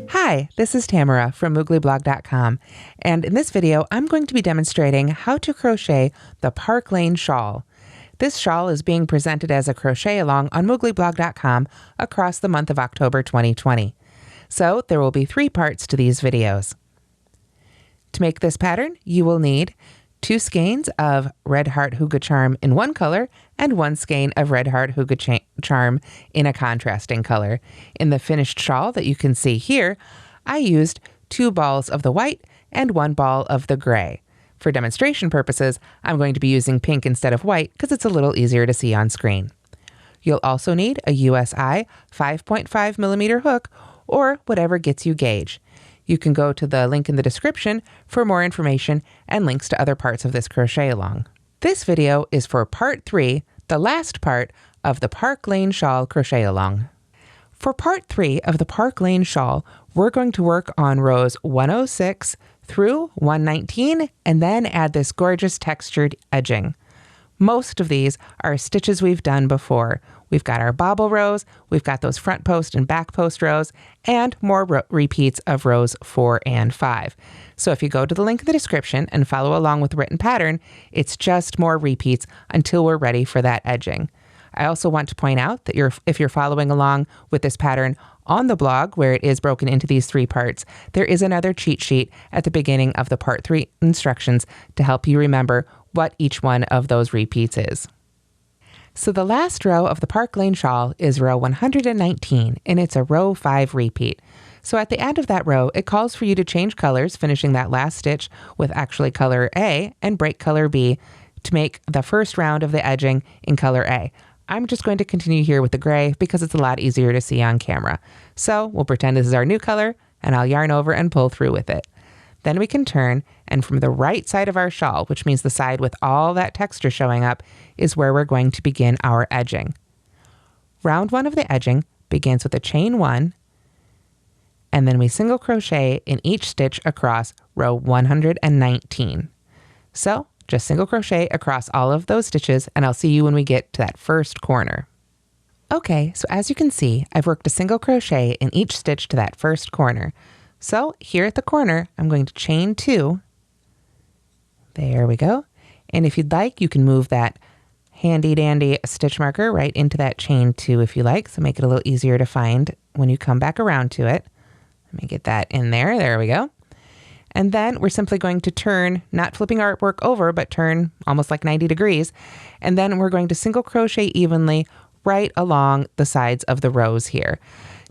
Hi, this is Tamara from mooglyblog.com, and in this video I'm going to be demonstrating how to crochet the Park Lane shawl. This shawl is being presented as a crochet-along on mooglyblog.com across the month of October 2020. So there will be 3 parts to these videos. To make this pattern, you will need 2 skeins of Red Heart Hygge Charm in one color and 1 skein of Red Heart Hygge Charm in a contrasting color. In the finished shawl that you can see here, I used 2 balls of the white and 1 ball of the gray. For demonstration purposes, I'm going to be using pink instead of white because it's a little easier to see on screen. You'll also need a USI 5.5mm hook or whatever gets you gauge. You can go to the link in the description for more information and links to other parts of this crochet along. This video is for part 3, the last part of the Park Lane Shawl crochet along. For part 3 of the Park Lane Shawl, we're going to work on rows 106 through 119 and then add this gorgeous textured edging. Most of these are stitches we've done before. We've got our bobble rows, we've got those front post and back post rows, and more repeats of rows 4 and 5. So if you go to the link in the description and follow along with the written pattern, it's just more repeats until we're ready for that edging. I also want to point out that if you're following along with this pattern on the blog, where it is broken into these 3 parts, there is another cheat sheet at the beginning of the part 3 instructions to help you remember what each one of those repeats is. So the last row of the Park Lane Shawl is row 119, and it's a row 5 repeat. So at the end of that row, it calls for you to change colors, finishing that last stitch with actually color A and break color B to make the first round of the edging in color A. I'm just going to continue here with the gray because it's a lot easier to see on camera. So we'll pretend this is our new color, and I'll yarn over and pull through with it. Then we can turn, and from the right side of our shawl, which means the side with all that texture showing up, is where we're going to begin our edging. Round 1 of the edging begins with a chain 1, and then we single crochet in each stitch across row 119. So just single crochet across all of those stitches, and I'll see you when we get to that first corner. Okay, so as you can see, I've worked a single crochet in each stitch to that first corner. So here at the corner, I'm going to chain 2. There we go. And if you'd like, you can move that handy dandy stitch marker right into that chain 2 if you like, so make it a little easier to find when you come back around to it. Let me get that in there. There we go. And then we're simply going to turn, not flipping our work over, but turn almost like 90 degrees. And then we're going to single crochet evenly right along the sides of the rows here.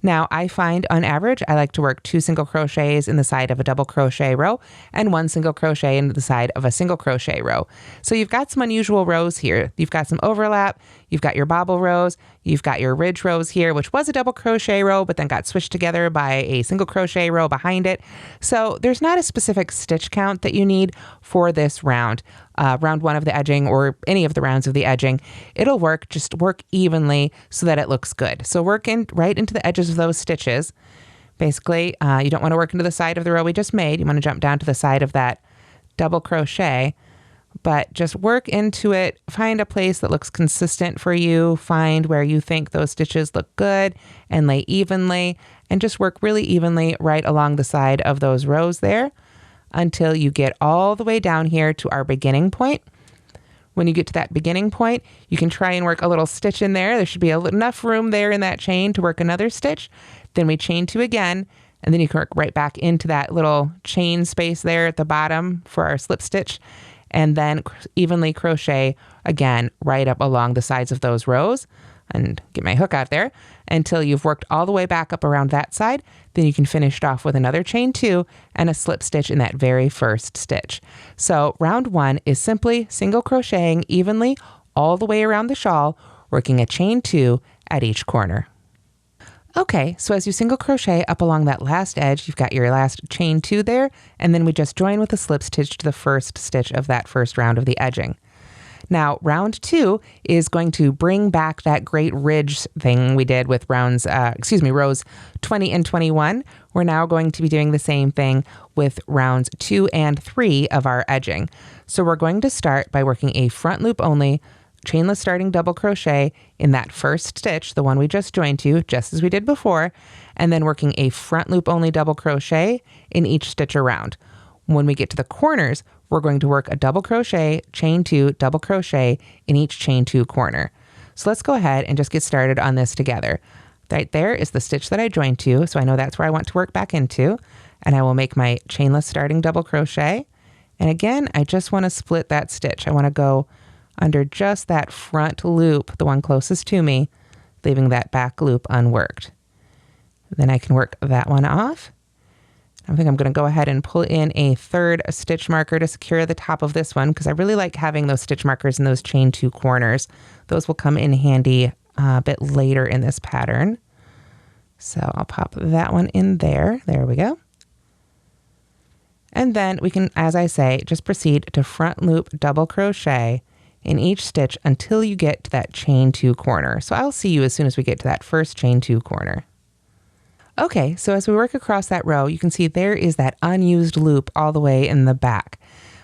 Now, I find on average, I like to work 2 single crochets in the side of a double crochet row and 1 single crochet into the side of a single crochet row. So you've got some unusual rows here. You've got some overlap, you've got your bobble rows, you've got your ridge rows here, which was a double crochet row, but then got switched together by a single crochet row behind it. So there's not a specific stitch count that you need for this round. Round 1 of the edging or any of the rounds of the edging, it'll work, just work evenly so that it looks good. So work in right into the edges of those stitches. Basically, you don't want to work into the side of the row we just made. You want to jump down to the side of that double crochet, but just work into it. Find a place that looks consistent for you. Find where you think those stitches look good and lay evenly, and just work really evenly right along the side of those rows there until you get all the way down here to our beginning point. When you get to that beginning point, you can try and work a little stitch in there. There should be enough room there in that chain to work another stitch. Then we chain 2 again, and then you can work right back into that little chain space there at the bottom for our slip stitch, and then evenly crochet again right up along the sides of those rows, and get my hook out there until you've worked all the way back up around that side. Then you can finish it off with another chain 2 and a slip stitch in that very first stitch. So round 1 is simply single crocheting evenly all the way around the shawl, working a chain 2 at each corner. Okay, so as you single crochet up along that last edge, you've got your last chain 2 there, and then we just join with a slip stitch to the first stitch of that first round of the edging. Now, round 2 is going to bring back that great ridge thing we did with rows 20 and 21. We're now going to be doing the same thing with rounds 2 and 3 of our edging. So we're going to start by working a front loop only chainless starting double crochet in that first stitch, the one we just joined to, just as we did before, and then working a front loop only double crochet in each stitch around. When we get to the corners, we're going to work a double crochet, chain 2, double crochet in each chain 2 corner. So let's go ahead and just get started on this together. Right there is the stitch that I joined to, so I know that's where I want to work back into, and I will make my chainless starting double crochet. And again, I just want to split that stitch. I want to go under just that front loop, the one closest to me, leaving that back loop unworked. Then I can work that one off. I think I'm going to go ahead and pull in a third stitch marker to secure the top of this one, because I really like having those stitch markers in those chain 2 corners. Those will come in handy a bit later in this pattern. So I'll pop that one in there. There we go. And then we can, as I say, just proceed to front loop double crochet in each stitch until you get to that chain 2 corner. So I'll see you as soon as we get to that first chain 2 corner. Okay, so as we work across that row, you can see there is that unused loop all the way in the back.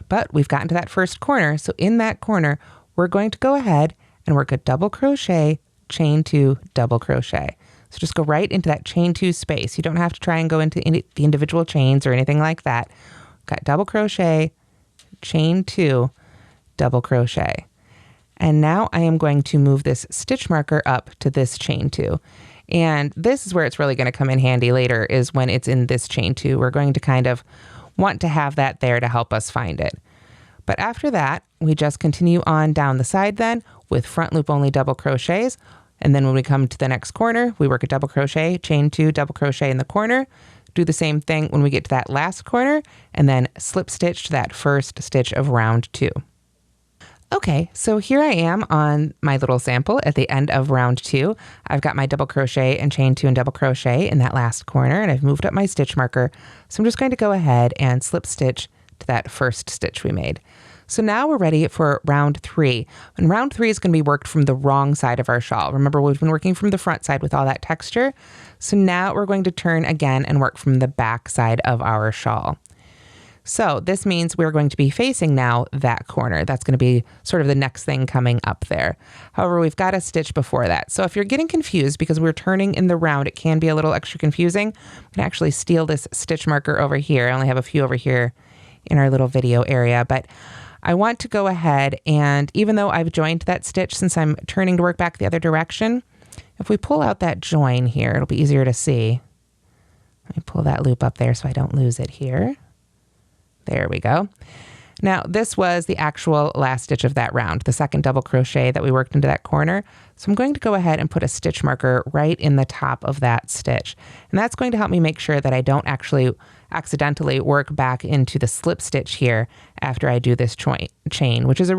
But we've gotten to that first corner, so in that corner, we're going to go ahead and work a double crochet, chain 2, double crochet. So just go right into that chain 2 space. You don't have to try and go into the individual chains or anything like that. Got double crochet, chain 2, double crochet. And now I am going to move this stitch marker up to this chain 2. And this is where it's really going to come in handy later, is when it's in this chain 2. We're going to kind of want to have that there to help us find it. But after that, we just continue on down the side then with front loop only double crochets. And then when we come to the next corner, we work a double crochet, chain 2, double crochet in the corner. Do the same thing when we get to that last corner, and then slip stitch to that first stitch of round 2. Okay, so here I am on my little sample at the end of round 2. I've got my double crochet and chain 2 and double crochet in that last corner, and I've moved up my stitch marker. So I'm just going to go ahead and slip stitch to that first stitch we made. So now we're ready for round 3. And round 3 is going to be worked from the wrong side of our shawl. Remember, we've been working from the front side with all that texture. So now we're going to turn again and work from the back side of our shawl. So this means we're going to be facing now that corner. That's going to be sort of the next thing coming up there. However, we've got a stitch before that. So if you're getting confused because we're turning in the round, it can be a little extra confusing. I'm going to actually steal this stitch marker over here. I only have a few over here in our little video area, but I want to go ahead and, even though I've joined that stitch since I'm turning to work back the other direction, if we pull out that join here, it'll be easier to see. Let me pull that loop up there so I don't lose it here. There we go. Now this was the actual last stitch of that round, the second double crochet that we worked into that corner. So I'm going to go ahead and put a stitch marker right in the top of that stitch. And that's going to help me make sure that I don't actually accidentally work back into the slip stitch here after I do this chain, which is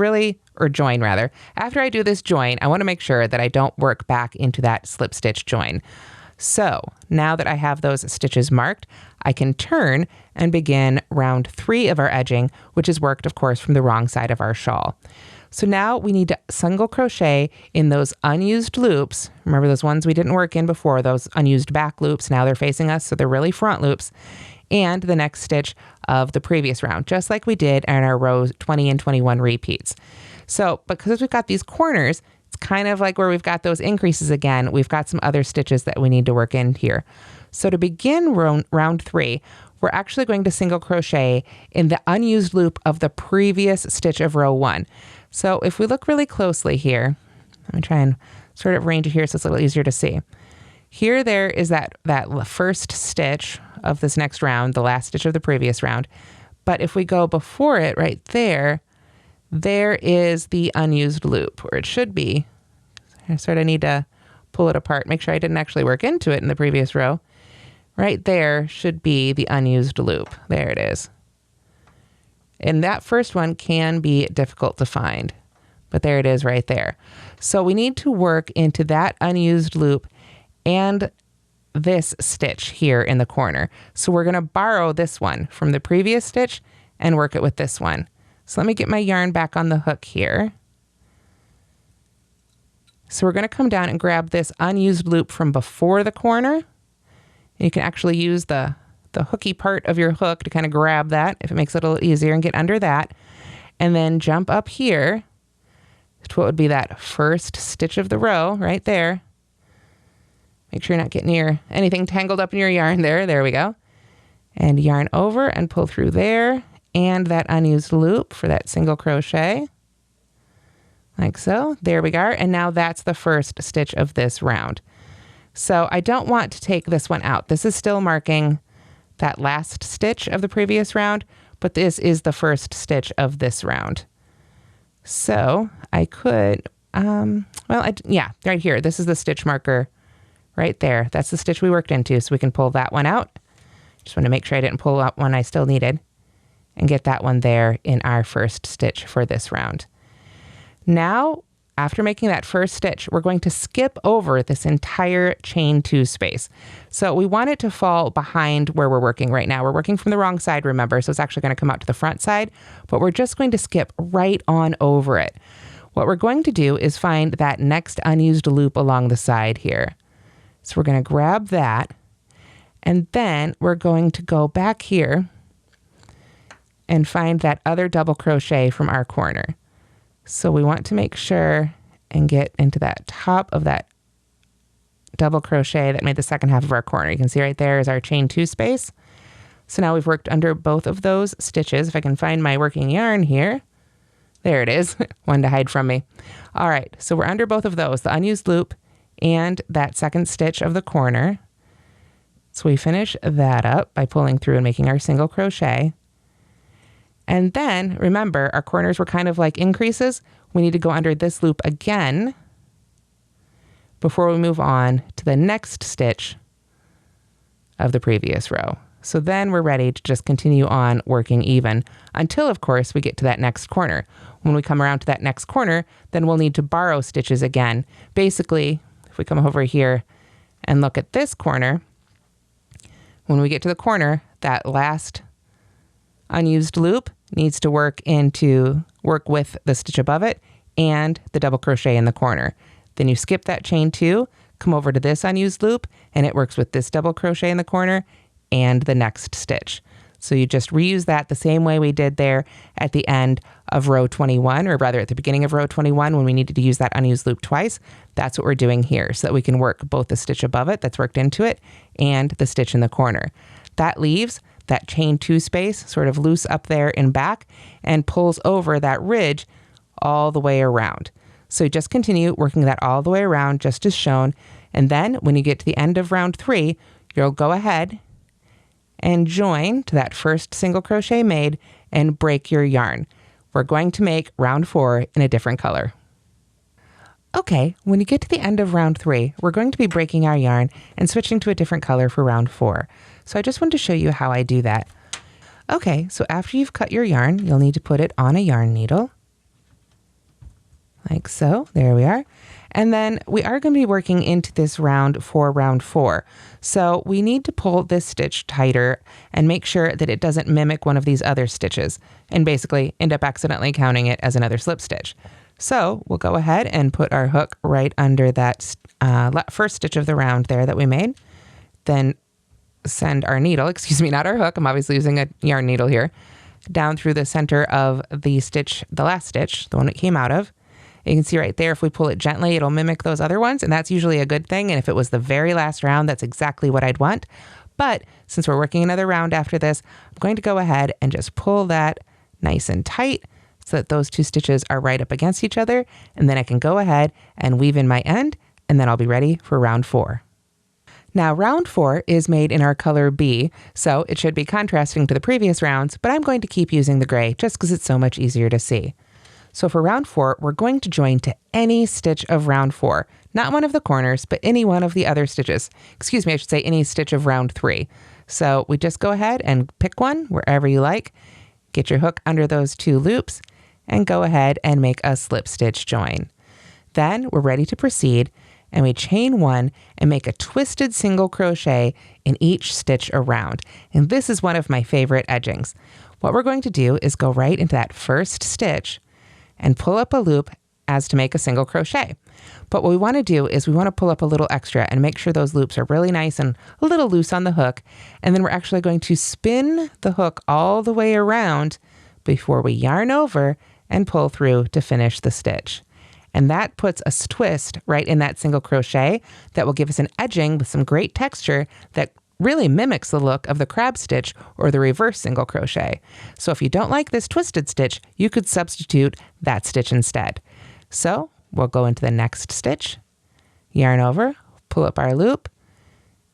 join rather. After I do this join, I want to make sure that I don't work back into that slip stitch join. So now that I have those stitches marked, I can turn and begin round 3 of our edging, which is worked, of course, from the wrong side of our shawl. So now we need to single crochet in those unused loops. Remember those ones we didn't work in before, those unused back loops. Now they're facing us, so they're really front loops. And the next stitch of the previous round, just like we did in our rows 20 and 21 repeats. So because we've got these corners, it's kind of like where we've got those increases again, we've got some other stitches that we need to work in here. So to begin round 3, we're actually going to single crochet in the unused loop of the previous stitch of row 1. So if we look really closely here, let me try and sort of arrange it here so it's a little easier to see. Here there is that first stitch of this next round, the last stitch of the previous round. But if we go before it right there, there is the unused loop, or it should be. I sort of need to pull it apart, make sure I didn't actually work into it in the previous row. Right there should be the unused loop. There it is. And that first one can be difficult to find, but there it is right there. So we need to work into that unused loop and this stitch here in the corner. So we're going to borrow this one from the previous stitch and work it with this one. So let me get my yarn back on the hook here. So we're going to come down and grab this unused loop from before the corner. And you can actually use the hooky part of your hook to kind of grab that if it makes it a little easier and get under that. And then jump up here to what would be that first stitch of the row right there. Make sure you're not getting anything tangled up in your yarn there. There we go. And yarn over and pull through there, and that unused loop for that single crochet. Like so. There we go. And now that's the first stitch of this round. So I don't want to take this one out. This is still marking that last stitch of the previous round, but this is the first stitch of this round. So I could, yeah, right here. This is the stitch marker right there. That's the stitch we worked into, so we can pull that one out. Just want to make sure I didn't pull out one I still needed, and get that one there in our first stitch for this round. Now, after making that first stitch, we're going to skip over this entire chain 2 space. So we want it to fall behind where we're working right now. We're working from the wrong side, remember, so it's actually going to come out to the front side, but we're just going to skip right on over it. What we're going to do is find that next unused loop along the side here. So we're going to grab that, and then we're going to go back here and find that other double crochet from our corner. So we want to make sure and get into that top of that double crochet that made the second half of our corner. You can see right there is our chain 2 space. So now we've worked under both of those stitches. If I can find my working yarn here. There it is. One to hide from me. All right, so we're under both of those, the unused loop and that second stitch of the corner. So we finish that up by pulling through and making our single crochet. And then, remember, our corners were kind of like increases. We need to go under this loop again before we move on to the next stitch of the previous row. So then we're ready to just continue on working even until, of course, we get to that next corner. When we come around to that next corner, then we'll need to borrow stitches again. Basically, if we come over here and look at this corner, when we get to the corner, that last unused loop needs to work with the stitch above it and the double crochet in the corner. Then you skip that chain 2, come over to this unused loop, and it works with this double crochet in the corner and the next stitch. So you just reuse that the same way we did there at the end of row 21, or rather at the beginning of row 21 when we needed to use that unused loop twice. That's what we're doing here, so that we can work both the stitch above it that's worked into it and the stitch in the corner. That leaves that chain 2 space sort of loose up there in back and pulls over that ridge all the way around. So just continue working that all the way around just as shown. And then when you get to the end of round 3, you'll go ahead and join to that first single crochet made and break your yarn. We're going to make round 4 in a different color. Okay, when you get to the end of round 3, we're going to be breaking our yarn and switching to a different color for round 4. So I just wanted to show you how I do that. Okay, so after you've cut your yarn, you'll need to put it on a yarn needle. Like so, there we are. And then we are going to be working into this round for round 4. So we need to pull this stitch tighter and make sure that it doesn't mimic one of these other stitches and basically end up accidentally counting it as another slip stitch. So we'll go ahead and put our hook right under that first stitch of the round there that we made. Then send our needle, excuse me, not our hook, I'm obviously using a yarn needle here, down through the center of the stitch, the last stitch, the one it came out of. You can see right there, if we pull it gently, it'll mimic those other ones, and that's usually a good thing. And if it was the very last round, that's exactly what I'd want. But since we're working another round after this, I'm going to go ahead and just pull that nice and tight so that those 2 stitches are right up against each other. And then I can go ahead and weave in my end, and then I'll be ready for round 4. Now, round 4 is made in our color B, so it should be contrasting to the previous rounds, but I'm going to keep using the gray just because it's so much easier to see. So for round 4, we're going to join to any stitch of round 4, not one of the corners, but any one of the other stitches. Excuse me, I should say any stitch of round 3. So we just go ahead and pick one wherever you like, get your hook under those 2 loops, and go ahead and make a slip stitch join. Then we're ready to proceed, and we chain 1 and make a twisted single crochet in each stitch around. And this is one of my favorite edgings. What we're going to do is go right into that first stitch and pull up a loop as to make a single crochet. But what we want to do is we want to pull up a little extra and make sure those loops are really nice and a little loose on the hook. And then we're actually going to spin the hook all the way around before we yarn over and pull through to finish the stitch. And that puts a twist right in that single crochet that will give us an edging with some great texture that really mimics the look of the crab stitch or the reverse single crochet. So if you don't like this twisted stitch, you could substitute that stitch instead. So we'll go into the next stitch, yarn over, pull up our loop,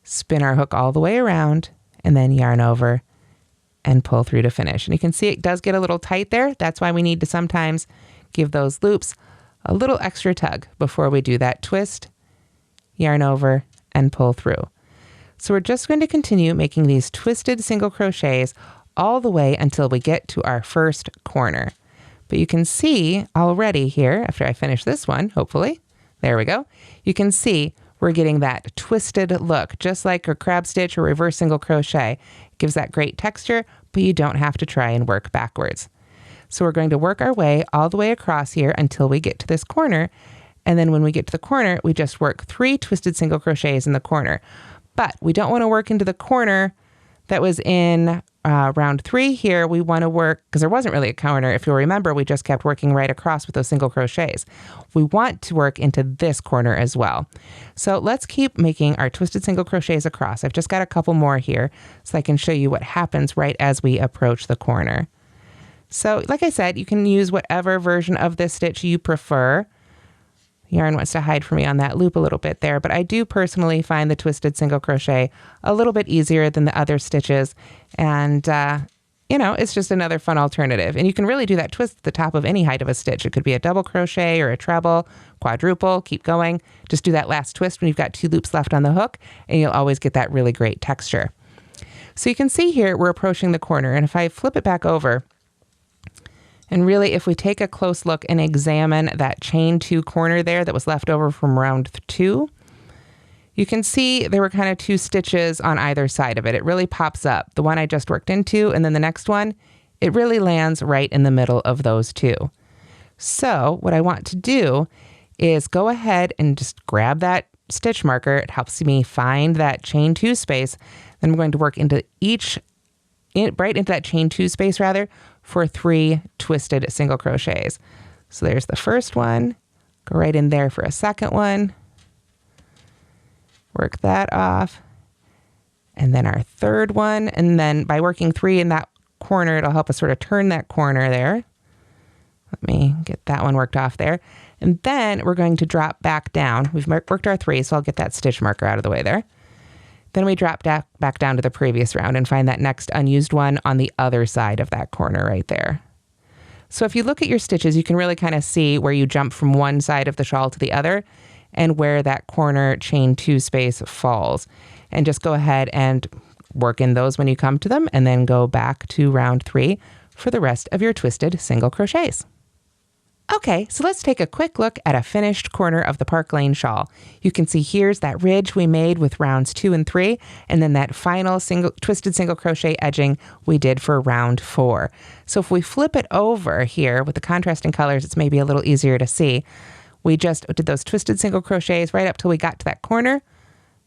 spin our hook all the way around, and then yarn over and pull through to finish. And you can see it does get a little tight there. That's why we need to sometimes give those loops a little extra tug before we do that twist, yarn over, and pull through. So we're just going to continue making these twisted single crochets all the way until we get to our first corner. But you can see already here, after I finish this one, hopefully, there we go, you can see we're getting that twisted look, just like a crab stitch or reverse single crochet. It gives that great texture, but you don't have to try and work backwards. So we're going to work our way all the way across here until we get to this corner. And then when we get to the corner, we just work 3 twisted single crochets in the corner. But we don't want to work into the corner that was in round 3 here. We want to work, because there wasn't really a corner. If you'll remember, we just kept working right across with those single crochets. We want to work into this corner as well. So let's keep making our twisted single crochets across. I've just got a couple more here so I can show you what happens right as we approach the corner. So like I said, you can use whatever version of this stitch you prefer. Yarn wants to hide for me on that loop a little bit there, but I do personally find the twisted single crochet a little bit easier than the other stitches. And, it's just another fun alternative. And you can really do that twist at the top of any height of a stitch. It could be a double crochet or a treble, quadruple, keep going. Just do that last twist when you've got 2 loops left on the hook, and you'll always get that really great texture. So you can see here, we're approaching the corner. And if I flip it back over, and really, if we take a close look and examine that chain 2 corner there that was left over from round 2, you can see there were kind of 2 stitches on either side of it. It really pops up. The one I just worked into, and then the next one, it really lands right in the middle of those 2. So what I want to do is go ahead and just grab that stitch marker. It helps me find that chain 2 space. Then I'm going to work into right into that chain 2 space for 3 twisted single crochets. So there's the first one, go right in there for a second one, work that off, and then our third one. And then by working 3 in that corner, it'll help us sort of turn that corner there. Let me get that one worked off there. And then we're going to drop back down. We've worked our 3, so I'll get that stitch marker out of the way there. Then we drop back down to the previous round and find that next unused one on the other side of that corner right there. So if you look at your stitches, you can really kind of see where you jump from one side of the shawl to the other and where that corner chain 2 space falls. And just go ahead and work in those when you come to them, and then go back to round 3 for the rest of your twisted single crochets. Okay, so let's take a quick look at a finished corner of the Park Lane shawl. You can see here's that ridge we made with rounds 2 and 3, and then that final twisted single crochet edging we did for round 4. So if we flip it over here with the contrasting colors, it's maybe a little easier to see. We just did those twisted single crochets right up till we got to that corner,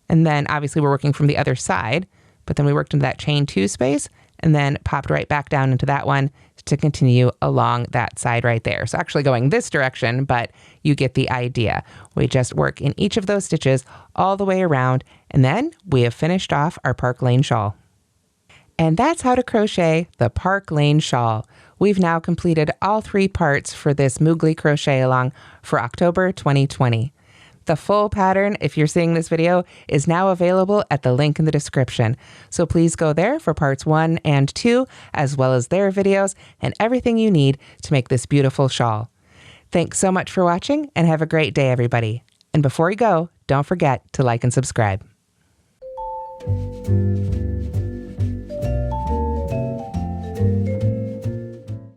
and then obviously we're working from the other side, but then we worked into that chain 2 space, and then popped right back down into that one to continue along that side right there. So actually going this direction, but you get the idea. We just work in each of those stitches all the way around, and then we have finished off our Park Lane shawl. And that's how to crochet the Park Lane shawl. We've now completed all 3 parts for this Moogly crochet along for October 2020. The full pattern, if you're seeing this video, is now available at the link in the description. So please go there for parts 1 and 2, as well as their videos and everything you need to make this beautiful shawl. Thanks so much for watching, and have a great day, everybody. And before you go, don't forget to like and subscribe.